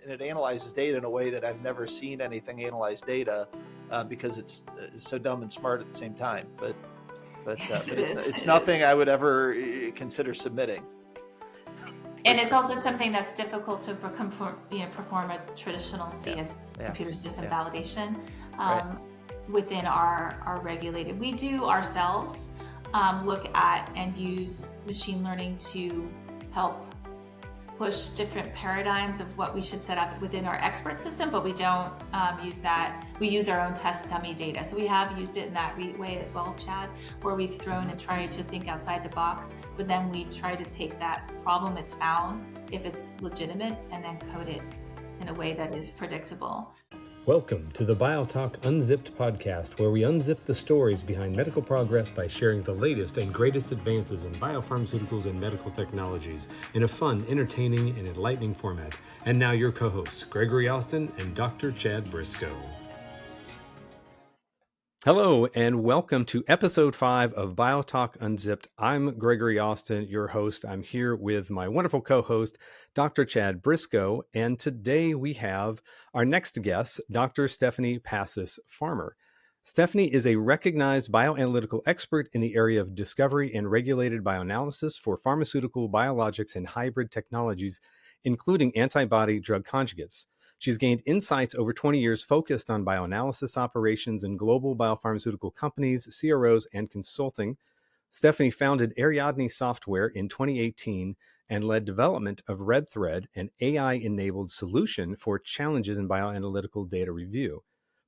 it analyzes data in a way that I've never seen anything analyze data because it's so dumb and smart at the same time. But Yes, it's nothing I would ever consider submitting. And it's also something that's difficult to perform a traditional CS computer system validation within our regulated. We do ourselves look at and use machine learning to help push different paradigms of what we should set up within our expert system, but we don't use that. We use our own test dummy data. So we have used it in that way as well, Chad, where we've thrown and tried to think outside the box, but then we try to take that problem it's found, if it's legitimate, and then code it in a way that is predictable. Welcome to the BioTalk Unzipped podcast, where we unzip the stories behind medical progress by sharing the latest and greatest advances in biopharmaceuticals and medical technologies in a fun, entertaining, and enlightening format. And now your co-hosts, Gregory Austin and Dr. Chad Briscoe. Hello, and welcome to episode 5 of BioTalk Unzipped. I'm Gregory Austin, your host. I'm here with my wonderful co-host, Dr. Chad Briscoe, and today we have our next guest, Dr. Stephanie Pasas Farmer. Stephanie is a recognized bioanalytical expert in the area of discovery and regulated bioanalysis for pharmaceutical, biologics, and hybrid technologies, including antibody drug conjugates. She's gained insights over 20 years focused on bioanalysis operations in global biopharmaceutical companies, CROs, and consulting. Stephanie founded Ariadne Software in 2018 and led development of RedThread, an AI-enabled solution for challenges in bioanalytical data review.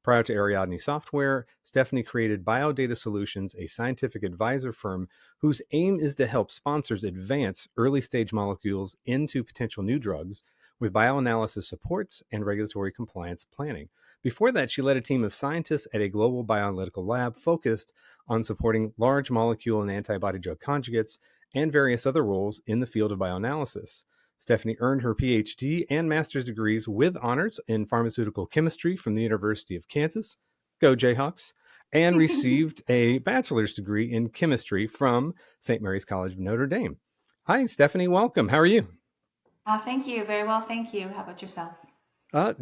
Prior to Ariadne Software, Stephanie created BioData Solutions, a scientific advisor firm whose aim is to help sponsors advance early-stage molecules into potential new drugs with bioanalysis supports and regulatory compliance planning. Before that, she led a team of scientists at a global bioanalytical lab focused on supporting large molecule and antibody drug conjugates and various other roles in the field of bioanalysis. Stephanie earned her PhD and master's degrees with honors in pharmaceutical chemistry from the University of Kansas, go Jayhawks, and received a bachelor's degree in chemistry from St. Mary's College of Notre Dame. Hi, Stephanie. Welcome. How are you? Thank you. Very well. Thank you. How about yourself?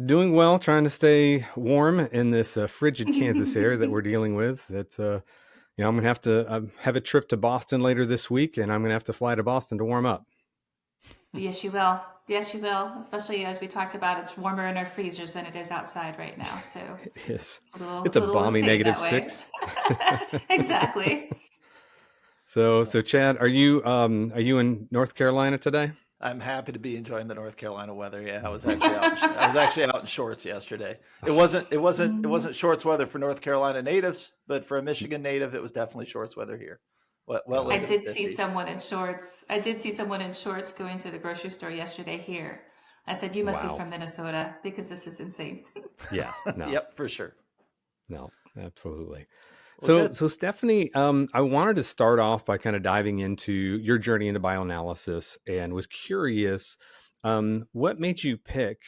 Doing well, trying to stay warm in this frigid Kansas air that we're dealing with. That's, I'm going to have to have a trip to Boston later this week, and I'm going to have to fly to Boston to warm up. Yes, you will. Yes, you will. Especially as we talked about, it's warmer in our freezers than it is outside right now. So yes, it's a balmy -6. Exactly. So Chad, are you in North Carolina today? I'm happy to be enjoying the North Carolina weather. Yeah, I was actually out in shorts yesterday. It wasn't shorts weather for North Carolina natives, but for a Michigan native, it was definitely shorts weather here. I did see someone in shorts. Going to the grocery store yesterday here. I said, "You must be from Minnesota because this is insane." Yeah. No. Yep, for sure. No, absolutely. So Stephanie, I wanted to start off by kind of diving into your journey into bioanalysis, and was curious, what made you pick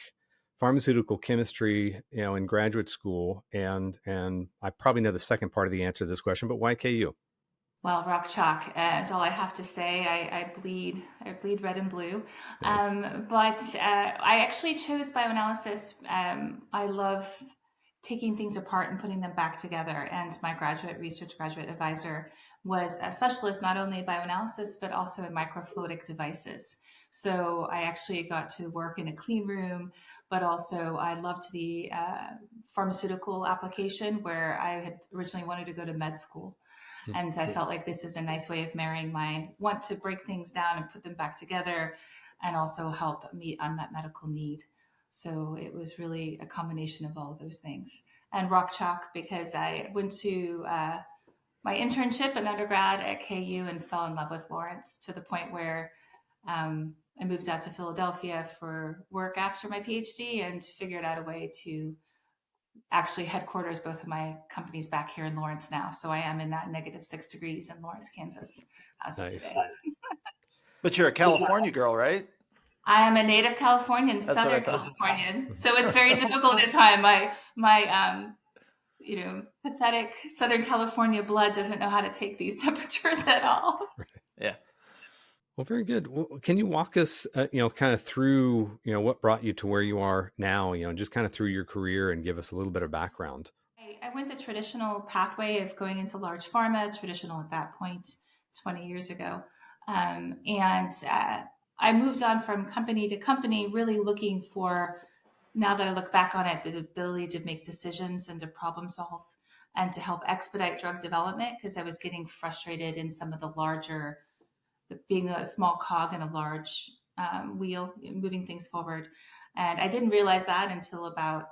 pharmaceutical chemistry, in graduate school? And I probably know the second part of the answer to this question, but why KU? Well, rock chalk is all I have to say. I bleed red and blue. Nice. But I actually chose bioanalysis. I love taking things apart and putting them back together. And my graduate advisor was a specialist not only in bioanalysis, but also in microfluidic devices. So I actually got to work in a clean room, but also I loved the pharmaceutical application where I had originally wanted to go to med school. And I felt like this is a nice way of marrying my want to break things down and put them back together and also help meet unmet medical need. So it was really a combination of all of those things. And rock chalk because I went to my internship in undergrad at KU and fell in love with Lawrence to the point where I moved out to Philadelphia for work after my PhD and figured out a way to actually headquarters both of my companies back here in Lawrence now. So I am in that -6 degrees in Lawrence, Kansas as of today. But you're a California girl, right? I am a native Californian, Southern Californian. So it's very difficult at times. My pathetic Southern California blood doesn't know how to take these temperatures at all. Yeah. Well, very good. Well, can you walk us, kind of through, what brought you to where you are now, just kind of through your career and give us a little bit of background? I went the traditional pathway of going into large pharma, traditional at that point, 20 years ago. And I moved on from company to company, really looking for, now that I look back on it, the ability to make decisions and to problem solve and to help expedite drug development, because I was getting frustrated in some of the larger, being a small cog in a large wheel, moving things forward. And I didn't realize that until about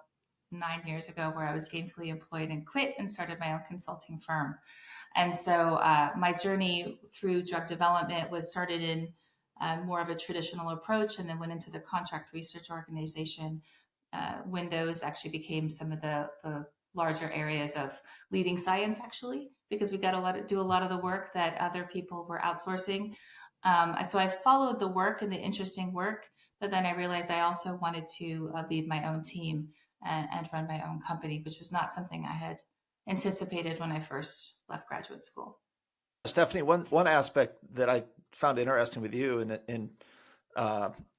9 years ago, where I was gainfully employed and quit and started my own consulting firm. And so my journey through drug development was started in more of a traditional approach, and then went into the contract research organization when those actually became some of the larger areas of leading science, actually, because we got do a lot of the work that other people were outsourcing. So I followed the work and the interesting work, but then I realized I also wanted to lead my own team and run my own company, which was not something I had anticipated when I first left graduate school. Stephanie, one aspect that I found interesting with you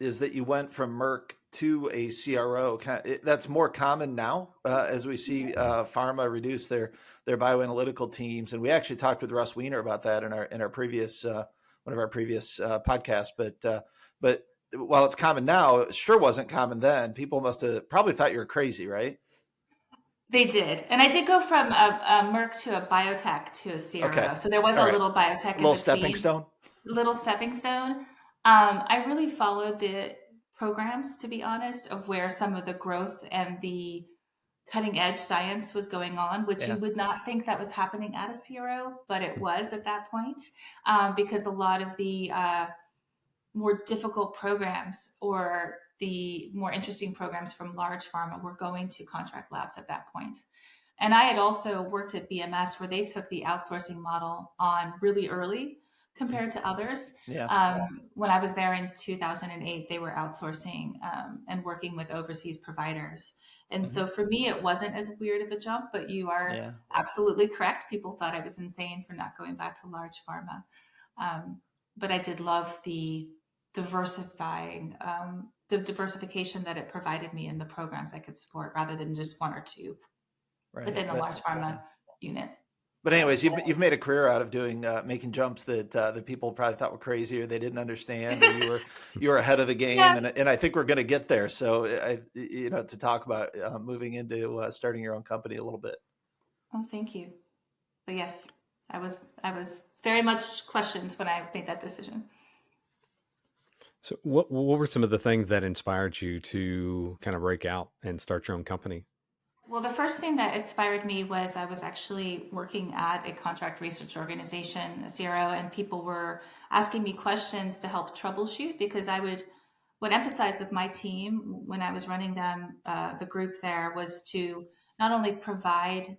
is that you went from Merck to a CRO. That's more common now as we see pharma reduce their bioanalytical teams. And we actually talked with Russ Weiner about that in our previous one of our previous podcasts. But while it's common now, it sure wasn't common then. People must have probably thought you were crazy, right? They did. And I did go from a Merck to a biotech to a Okay, CRO. So there was all a right, little biotech a in little stepping between, stone. little stepping stone. I really followed the programs, to be honest, of where some of the growth and the cutting edge science was going on, which you Yeah. would not think that was happening at a CRO, but it was at that point, because a lot of the more difficult programs or the more interesting programs from large pharma were going to contract labs at that point. And I had also worked at BMS, where they took the outsourcing model on really early compared to others. Yeah. When I was there in 2008, they were outsourcing and working with overseas providers. And so for me, it wasn't as weird of a jump, but you are Yeah. absolutely correct. People thought I was insane for not going back to large pharma. But I did love the diversification that it provided me in the programs I could support, rather than just one or two Right. within a large pharma unit. But So anyways, you've made a career out of doing making jumps that people probably thought were crazy or they didn't understand, and you were ahead of the game, yeah. and I think we're going to get there. So to talk about moving into starting your own company a little bit. Oh, thank you. But yes, I was very much questioned when I made that decision. So what were some of the things that inspired you to kind of break out and start your own company? Well, the first thing that inspired me was I was actually working at a contract research organization, a CRO, and people were asking me questions to help troubleshoot, because I would emphasize with my team when I was running them, the group there, was to not only provide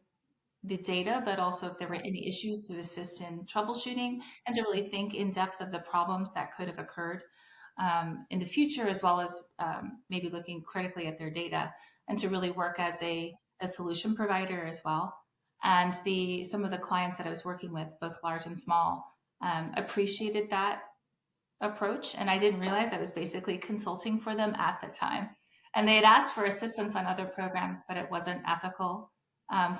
the data, but also if there were any issues, to assist in troubleshooting and to really think in depth of the problems that could have occurred in the future, as well as maybe looking critically at their data, and to really work as a solution provider as well. And some of the clients that I was working with, both large and small, appreciated that approach. And I didn't realize I was basically consulting for them at the time. And they had asked for assistance on other programs, but it wasn't ethical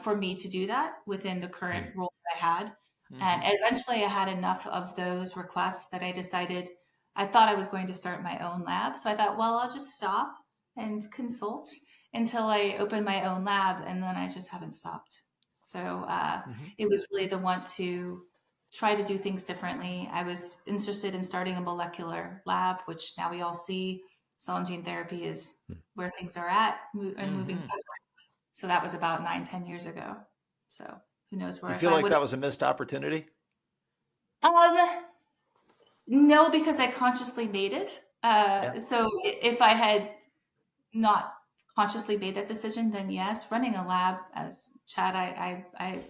for me to do that within the current role that I had. And eventually I had enough of those requests that I decided, I thought I was going to start my own lab. So I thought, well, I'll just stop and consult until I open my own lab. And then I just haven't stopped. So it was really the want to try to do things differently. I was interested in starting a molecular lab, which now we all see cell and gene therapy is where things are at and moving forward. So that was about 9, 10 years ago. So who knows Do where, you if feel I like would that was a missed opportunity? have, no, because I consciously made it. Yeah. So if I had not consciously made that decision, then yes, running a lab, as Chad, I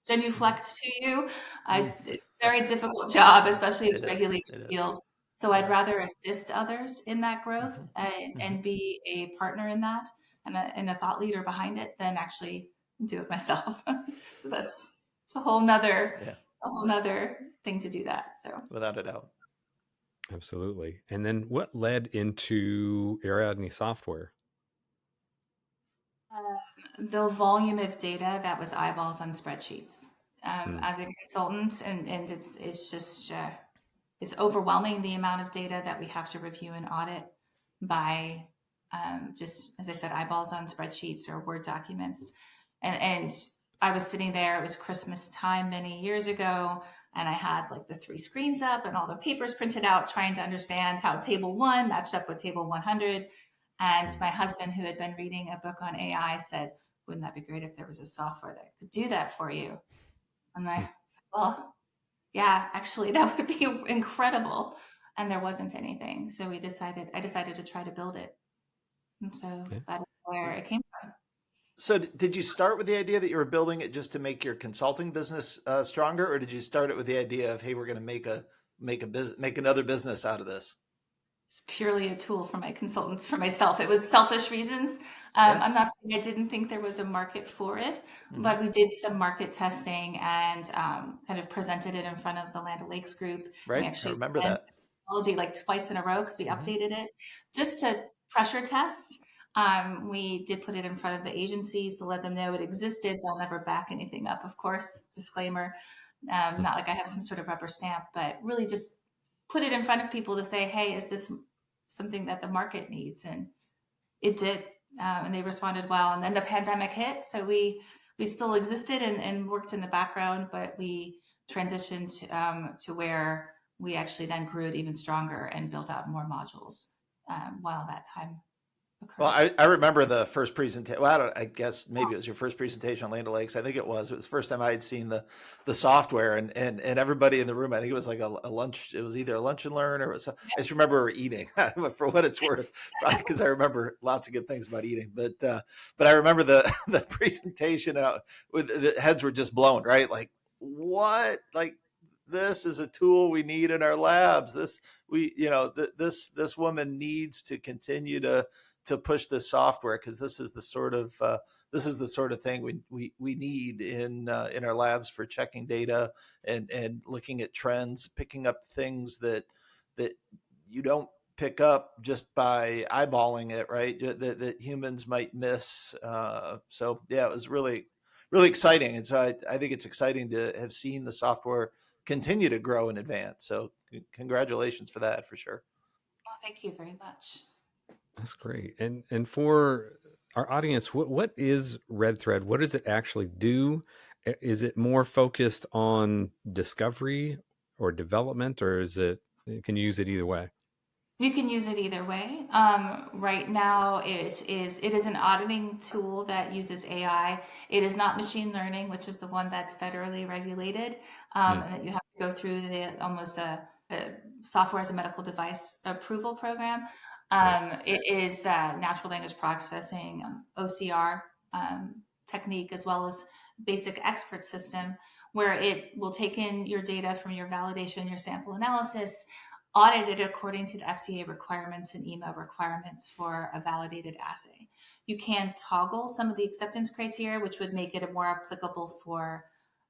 genuflect to you. It's a very difficult job, especially in It the is. regulated It is. field. So I'd Yeah. rather assist others in that growth Mhm. and be a partner in that, and a thought leader behind it, than actually do it myself. So it's Yeah. a whole nother thing to do that. So Without a doubt. Absolutely. And then what led into Ariadne Software? The volume of data that was eyeballs on spreadsheets. Hmm. As a consultant, and it's just it's overwhelming the amount of data that we have to review and audit by just, as I said, eyeballs on spreadsheets or Word documents. And I was sitting there, it was Christmas time many years ago, and I had like the three screens up and all the papers printed out, trying to understand how table one matched up with table 100. And Hmm. my husband, who had been reading a book on AI, said, "Wouldn't that be great if there was a software that could do that for you?" And I Hmm. was like, "Well, yeah, actually, that would be incredible." And there wasn't anything. So I decided to try to build it. And so Yeah. that is where it came from. So did you start with the idea that you were building it just to make your consulting business stronger, or did you start it with the idea of, hey, we're going to make another business out of this? It's purely a tool for my consultants, for myself. It was selfish reasons. Yeah. I'm not saying I didn't think there was a market for it, Hmm. but we did some market testing and kind of presented it in front of the Land O'Lakes group. And we Right. I actually remember went that. technology like twice in a row because we Hmm. updated it just to pressure test. We did put it in front of the agencies to let them know it existed. They'll never back anything up, of course, disclaimer. Not like I have some sort of rubber stamp, but really just put it in front of people to say, hey, is this something that the market needs? And it did. And they responded well. And then the pandemic hit. So we still existed and worked in the background, but we transitioned to where we actually then grew it even stronger and built out more modules while that time Well, occurred. I remember the first presentation. Well, I guess maybe it was your first presentation on Land O'Lakes. I think it was. It was the first time I had seen the software, and everybody in the room. I think it was like a lunch. It was either a lunch and learn, or it was. I just remember we were eating. For what it's worth, because I remember lots of good things about eating. But I remember the the presentation. With the heads were just blown. Right, like what? Like this is a tool we need in our labs. This woman needs to continue to push this software, because this is the sort of thing we need in our labs for checking data and looking at trends, picking up things that you don't pick up just by eyeballing it, right? That humans might miss. So yeah, it was really exciting, and so I think it's exciting to have seen the software continue to grow and advance. So congratulations for that, for sure. Oh, thank you very much. That's great. And for our audience, what is RedThread? What does it actually do? Is it more focused on discovery or development, or is it, can you use it either way? You can use it either way. Right now, it is an auditing tool that uses AI. It is not machine learning, which is the one that's federally regulated, Hmm. and that you have to go through the almost a software as a medical device approval program. Right. It is natural language processing, OCR technique, as well as basic expert system, where it will take in your data from your validation, your sample analysis, audited according to the FDA requirements and EMA requirements for a validated assay. You can toggle some of the acceptance criteria, which would make it more applicable for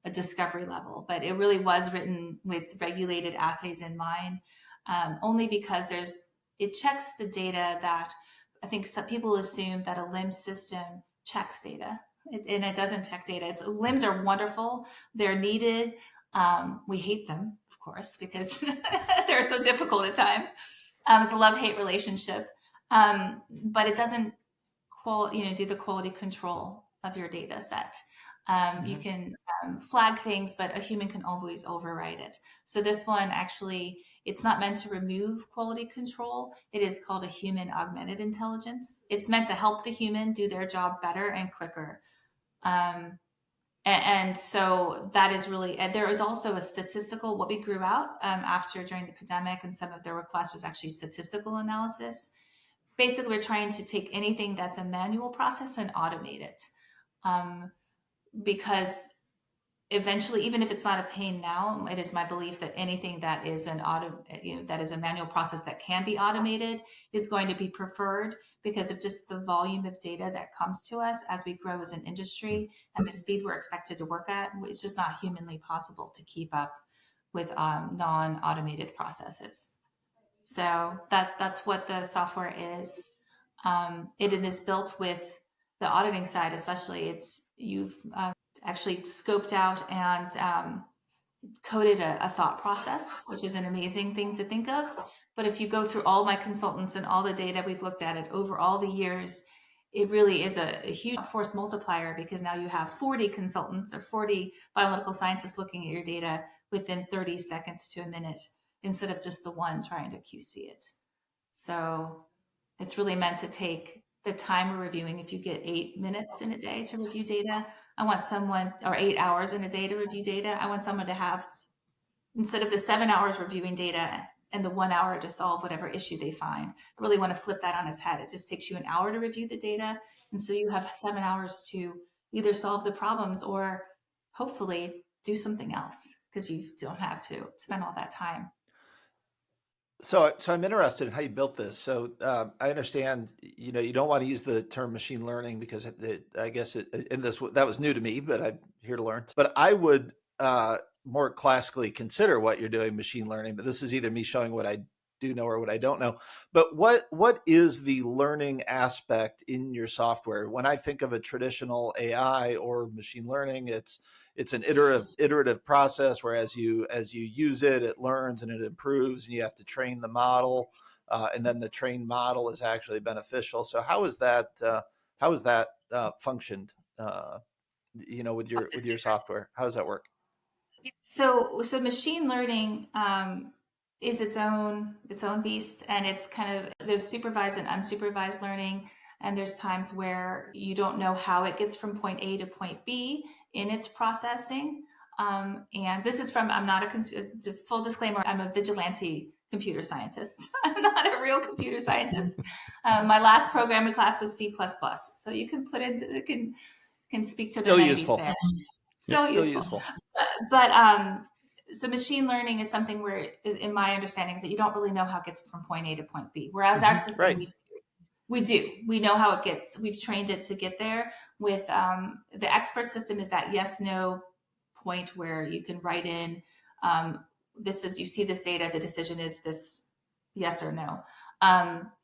a discovery level, but it really was written with regulated assays in mind, only because it checks the data that I think some people assume that a LIMS system checks data. And it doesn't check data. LIMS are wonderful. They're needed. We hate them, of course, because they're so difficult at times. It's a love-hate relationship, but it doesn't do the quality control of your data set. You Mhm. can flag things, but a human can always override it. So this one actually, it's not meant to remove quality control. It is called a human augmented intelligence. It's meant to help the human do their job better and quicker. Um, and so that is really, and there is also a statistical, what we grew out after during the pandemic, and some of their requests was actually statistical analysis. Basically, we're trying to take anything that's a manual process and automate it, um, because eventually, even if it's not a pain now, it is my belief that anything that is that is a manual process that can be automated is going to be preferred, because of just the volume of data that comes to us as we grow as an Hmm. industry and the speed we're expected to work at. It's just not humanly possible to keep up with non-automated processes. So that's what the software is. It is built with the auditing side, especially. You've actually scoped out and coded a thought process, which is an amazing thing to think of. But if you go through all my consultants and all the data we've looked at it over all the years, it really is a huge force multiplier, because now you have 40 consultants or 40 biomedical scientists looking at your data within 30 seconds to a minute, instead of just the one trying to QC it. So it's really meant to take the time we're reviewing. If you get 8 minutes in a day to review data, I want someone, or 8 hours in a day to review data, I want someone to have, instead of the 7 hours reviewing data and the 1 hour to solve whatever issue they find, I really want to flip that on its head. It just takes you an hour to review the data. And so you have 7 hours to either solve the problems or hopefully do something else, because you don't have to spend all that time. So I'm interested in how you built this. So I understand, you don't want to use the term machine learning because I guess that was new to me, but I'm here to learn. But I would more classically consider what you're doing machine learning. But this is either me showing what I do know or what I don't know. But what is the learning aspect in your software? When I think of a traditional AI or machine learning, it's an iterative process where as you use it, it learns and it improves, and you have to train the model, and then the trained model is actually beneficial. So how is that functioned? With your software, how does that work? So machine learning is its own beast, and it's kind of, there's supervised and unsupervised learning, and there's times where you don't know how it gets from point A to point B in its processing. And this is from, I'm not a full disclaimer, I'm a vigilante computer scientist. I'm not a real computer scientist. My last programming class was C++, so you can put into can speak to Still the 90s useful. there. Yep, So still useful. useful. But so machine learning is something where, in my understanding, is that you don't really know how it gets from point A to point B. Whereas our system, Right. we know how it gets. We've trained it to get there. With the expert system is that yes, no point where you can write in, this is, you see this data, the decision is this, yes or no.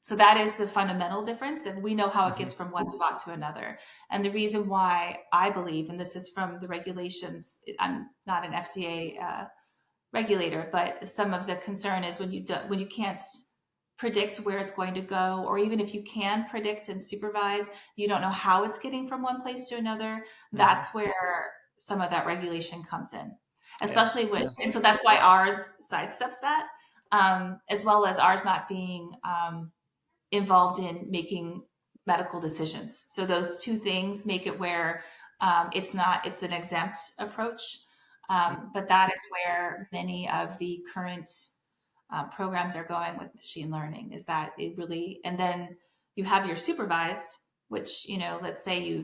So that is the fundamental difference, and we know how it gets from one spot to another. And the reason why I believe, and this is from the regulations, I'm not an FDA regulator, but some of the concern is when you can't predict where it's going to go, or even if you can predict and supervise, you don't know how it's getting from one place to another. That's where some of that regulation comes in, especially and so that's why ours sidesteps that, as well as ours not being involved in making medical decisions. So those two things make it where it's an exempt approach. But that is where many of the current programs are going with machine learning, is that it really, and then you have your supervised, which, let's say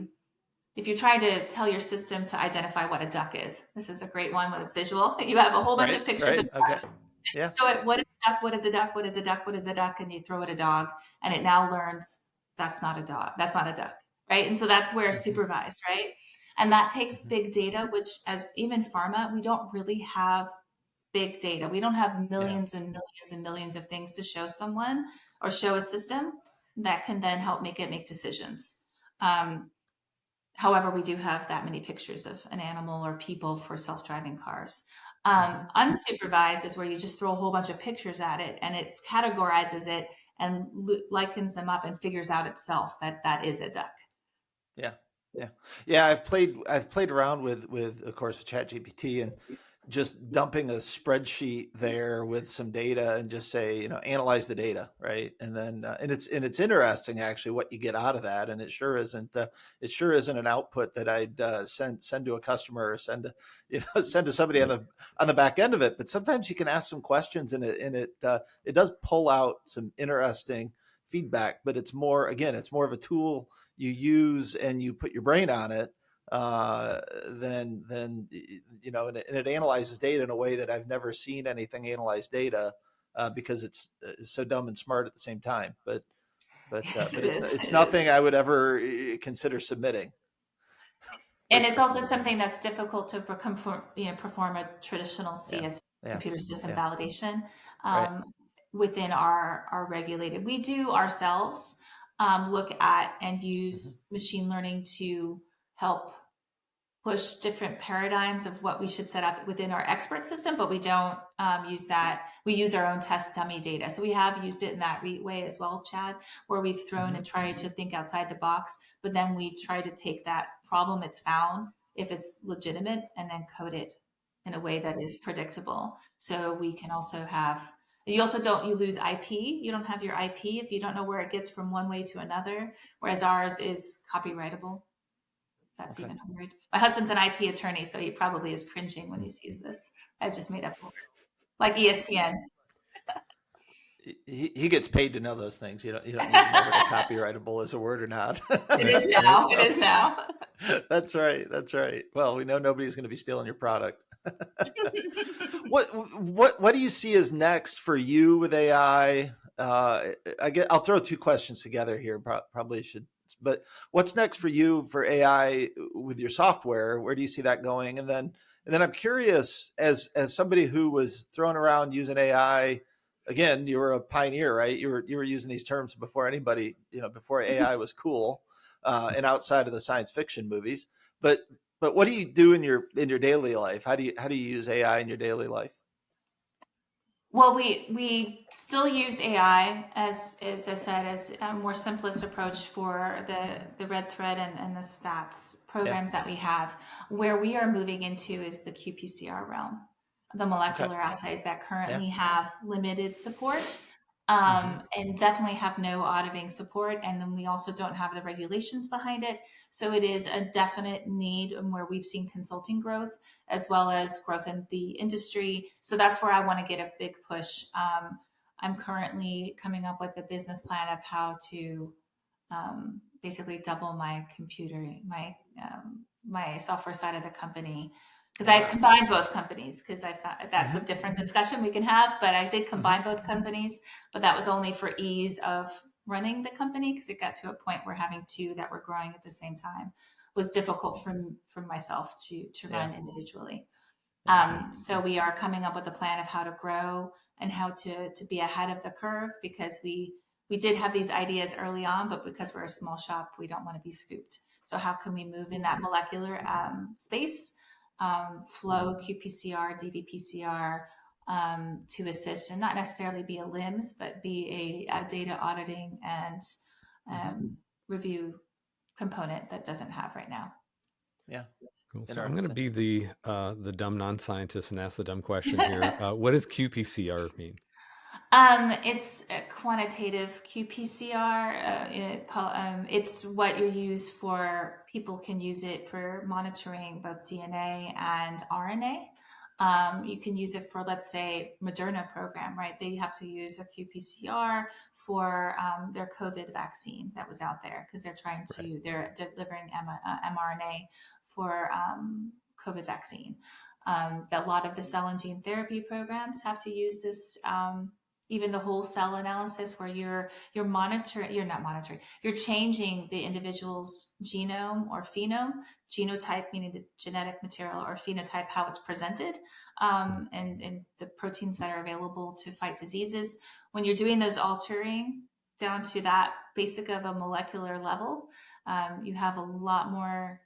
if you're trying to tell your system to identify what a duck is, this is a great one when it's visual. You have a whole bunch of pictures of ducks. Okay. Yeah. So what is a duck? What is a duck? What is a duck? What is a duck? And you throw it a dog, and it now learns that's not a dog. That's not a duck, right? And so that's where supervised, right? And that takes big data, which, as even pharma, we don't really have big data. We don't have millions and millions and millions of things to show someone or show a system that can then help make decisions. However, we do have that many pictures of an animal or people for self-driving cars. Unsupervised is where you just throw a whole bunch of pictures at it, and it categorizes it and likens them up and figures out itself that is a duck. Yeah. I've played around with of course with ChatGPT, and just dumping a spreadsheet there with some data and just say, analyze the data, right? And then and it's interesting actually what you get out of that, and it sure isn't an output that I'd send to a customer, or send to send to somebody on the back end of it. But sometimes you can ask some questions, and it does pull out some interesting feedback. But it's more of a tool you use and you put your brain on it, then and it analyzes data in a way that I've never seen anything analyze data, because it's so dumb and smart at the same time. But Yes, it it's is. nothing I would ever consider submitting. And it's also something that's difficult to perform a traditional CS computer system validation. Right. within our regulated. We do ourselves look at and use machine learning to help push different paradigms of what we should set up within our expert system, but we don't use that. We use our own test dummy data. So we have used it in that way as well, Chad, where we've thrown and tried to think outside the box, but then we try to take that problem it's found, if it's legitimate, and then code it in a way that is predictable. So we can also have, you also don't, you lose IP. You don't have your IP if you don't know where it gets from one way to another, whereas ours is copyrightable. That's Okay. even a word. My husband's an IP attorney, so he probably is cringing when he sees this. I just made up a word. Like ESPN. He gets paid to know those things. You don't need to know whether copyrightable is a word or not. It is now. It is now. That's right. That's right. Well, we know nobody's going to be stealing your product. What do you see as next for you with AI? I'll throw two questions together here. Probably should, but what's next for you for AI with your software? Where do you see that going? And then I'm curious, as somebody who was thrown around using AI. Again, you were a pioneer, right? You were using these terms before anybody, before AI was cool, and outside of the science fiction movies. But what do you do in your daily life? How do you use AI in your daily life? Well, we still use AI as I said, as a more simplest approach for the RedThread and the stats Yeah. programs that we have. Where we are moving into is the QPCR realm, the Okay. molecular assays that Yeah. currently have limited support, Hmm. and definitely have no auditing support. And then we also don't have the regulations behind it. So it is a definite need, and where we've seen consulting growth as well as growth in the industry. So that's where I want to get a big push. I'm currently coming up with a business plan of how to basically double my my software side of the company, because I Wow. combined both companies, because I found that's a Hmm. different discussion we can have, but I did Hmm. combine both companies, but that was only for ease of running the company, because it got to a point where having two that were growing at the same time was difficult for myself to Yeah. run individually. Yeah. So we are coming up with a plan of how to grow and how to be ahead of the curve, because we did have these ideas early on, but because we're a small shop, we don't want to be scooped. So how can we move in that molecular space, flow, qPCR, ddPCR, to assist and not necessarily be a LIMS, but be a data auditing and Hmm. review component that doesn't have right now. Yeah. Cool. So I'm going to Interesting. be the dumb non-scientist and ask the dumb question here. What does QPCR mean? It's a quantitative qPCR. It's what you use for, people can use it for monitoring both DNA and RNA. You can use it for, let's say, Moderna program, right? They have to use a qPCR for their COVID vaccine that was out there, because Right. they're delivering mRNA for COVID vaccine. A lot of the cell and gene therapy programs have to use this. Even the whole cell analysis, where you're monitoring, you're not monitoring, you're changing the individual's genome or phenome, genotype meaning the genetic material, or phenotype how it's presented, and the proteins that are available to fight diseases. When you're doing those altering down to that basic of a molecular level, you have a lot more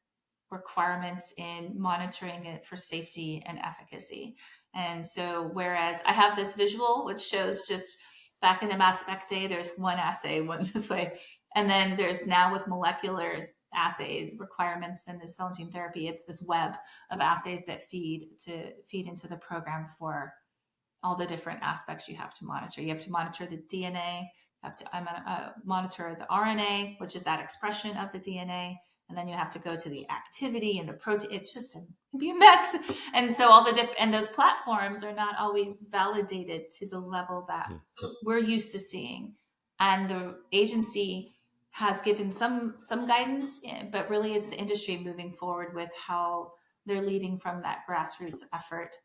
requirements in monitoring it for safety and efficacy. And so, whereas I have this visual, which shows just back in the mass spec day, there's one assay, one this way. And then there's now with molecular assays requirements in the cell and gene therapy, it's this web of assays that feed into the program for all the different aspects you have to monitor. You have to monitor the DNA, you have to monitor the RNA, which is that expression of the DNA, and then you have to go to the activity and the protein. It's just it can be a mess. And so all the different, and those platforms are not always validated to the level that we're used to seeing. And the agency has given some guidance, but really it's the industry moving forward with how they're leading from that grassroots effort.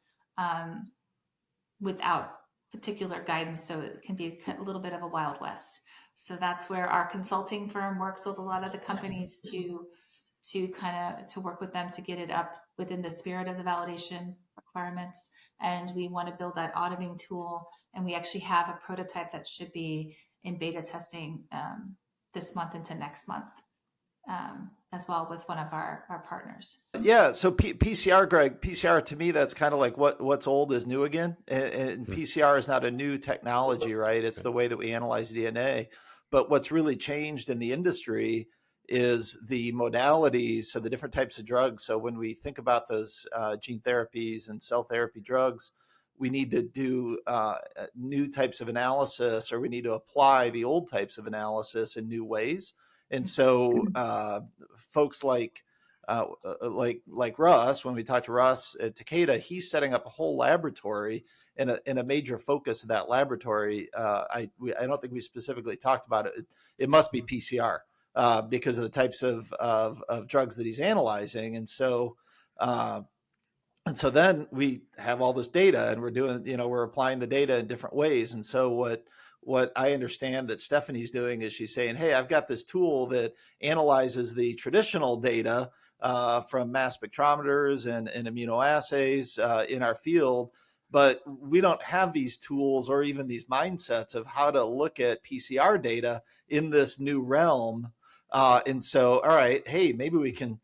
Without particular guidance. So it can be a little bit of a wild west. So that's where our consulting firm works with a lot of the companies to to to work with them to get it up within the spirit of the validation requirements. And we want to build that auditing tool. And we actually have a prototype that should be in beta testing this month into next month as well with one of our partners. Yeah. So PCR, Greg, PCR to me, that's kind of like what's old is new again. And PCR is not a new technology, right? It's the way that we analyze DNA. But what's really changed in the industry is the modalities, so the different types of drugs. So when we think about those gene therapies and cell therapy drugs, we need to do new types of analysis, or we need to apply the old types of analysis in new ways. And so folks like Russ, when we talked to Russ at Takeda, he's setting up a whole laboratory, and a major focus of that laboratory. I don't think we specifically talked about it. It must be PCR because of the types of drugs that he's analyzing, and so. And so then we have all this data, and we're applying the data in different ways. And so what I understand that Stephanie's doing is she's saying, hey, I've got this tool that analyzes the traditional data from mass spectrometers and immunoassays in our field, but we don't have these tools or even these mindsets of how to look at PCR data in this new realm. And so, all right, hey, maybe we can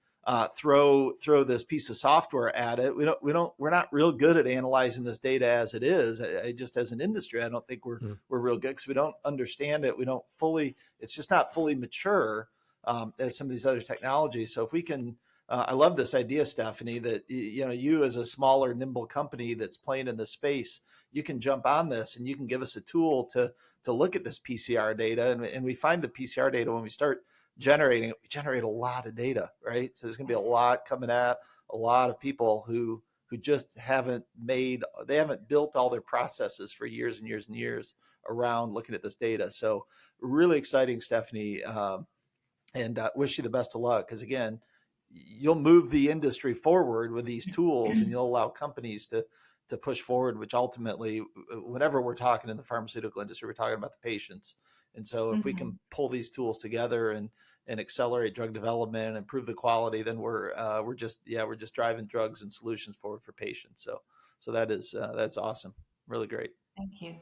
throw this piece of software at it. We're not real good at analyzing this data as it is. Just as an industry, I don't think we're real good because we don't understand it. It's just not fully mature as some of these other technologies. So if we can, I love this idea, Stephanie, that you as a smaller, nimble company that's playing in this space, you can jump on this and you can give us a tool to look at this PCR data, and we find the PCR data when we start generating it, we generate a lot of data, right? So there's going to be a lot coming at a lot of people who just haven't built all their processes for years and years and years around looking at this data. So really exciting, Stephanie, and wish you the best of luck, because again, you'll move the industry forward with these tools, and you'll allow companies to push forward, which ultimately, whenever we're talking in the pharmaceutical industry, we're talking about the patients. And so if we can pull these tools together and accelerate drug development and improve the quality, then we're just driving drugs and solutions forward for patients. So that's awesome. Really great. Thank you.